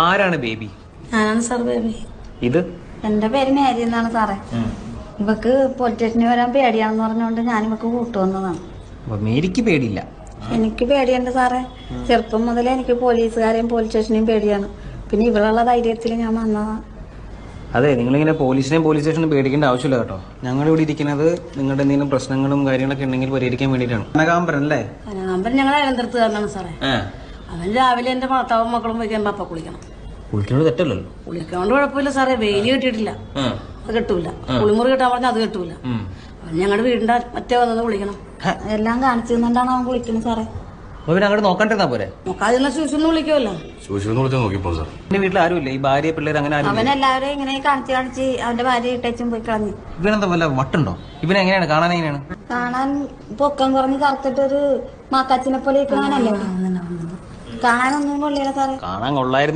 ആരാണ് ബേബി? ഞാനാണ് sir baby. ഇത് എന്റെ പേര് മേരി എന്നാണ് സാറേ. ഇവക്ക് പോലീസ് സ്റ്റേഷനിൽ വരാൻ പേടിയാണെന്ന് പറഞ്ഞുകൊണ്ട് ഞാൻ ഇവക്ക് കൂട്ടുവന്നതാണ്. മേരിക്ക് പേടിയില്ല? എനിക്ക് പേടിയുണ്ട് സാറേ. ചെറുപ്പം മുതലേ എനിക്ക് പോലീസുകാരെയും പോലീസ് സ്റ്റേഷനെയും പേടിയാണ്. പിന്നെ ഇവളുള്ള ധൈര്യത്തിൽ ഞാൻ വന്നതാണ്. അതെ, നിങ്ങളിങ്ങനെ പോലീസ് സ്റ്റേഷനും പേടിക്കേണ്ട ആവശ്യമില്ല കേട്ടോ. ഞങ്ങളിവിടെ ഇരിക്കുന്നത് നിങ്ങളുടെ എന്തെങ്കിലും പ്രശ്നങ്ങളും കാര്യങ്ങളൊക്കെ ഉണ്ടെങ്കിൽ പരിഹരിക്കാൻ വേണ്ടിയിട്ടാണ്. കനകാംബരൻ അല്ലേ? കനകാംബരൻ ഞങ്ങൾ അയലന്തരത്തുകാരനാണ് സാറേ. അവൻ രാവിലെ എന്റെ ഭർത്താവും മക്കളും വയ്ക്കുമ്പോ അപ്പ കുളിക്കണം. കുളിക്കുന്നത് തെറ്റല്ലല്ലോ. കുളിക്കൊണ്ട് കുഴപ്പമില്ല സാറേ. വെയില് കിട്ടിയിട്ടില്ല, അത് കിട്ടൂല. കുളിമുറി കിട്ടാൻ പറഞ്ഞാൽ അത് കിട്ടൂല. അവൻ ഞങ്ങളുടെ വീടിന്റെ മറ്റേ വന്നത് കുളിക്കണം. എല്ലാം കാണിച്ചു തന്നിട്ടാണ് അവൻ കുളിക്കുന്നത് സാറേ. അങ്ങോട്ട് നോക്കണ്ടിരുന്നാ പോരെ? നോക്കാതിരുന്ന ശൂശൊന്നും വിളിക്കുമല്ലോ. എന്റെ വീട്ടിൽ ആരുമില്ല, ഈ ഭാര്യ പിള്ളേർ അങ്ങനെ ആരും. അവൻ എല്ലാവരും ഇങ്ങനെ കാണിച്ച് അവന്റെ ഭാര്യ ഇട്ടേച്ചും പോയി കളഞ്ഞു. ഇവനെന്താ വല്ല വട്ടുണ്ടോ? ഇവനെ എങ്ങനെയാണ് കാണാൻ? എങ്ങനെയാണ് കാണാൻ? പൊക്കം കുറഞ്ഞ് കറുത്തിട്ടൊരു മാക്കാച്ചിനെ പോലെ കാണാനല്ലേ? കാണാനൊന്നും കൊള്ളില്ല സാറേ. കാണാൻ കൊള്ളായിരുന്നു.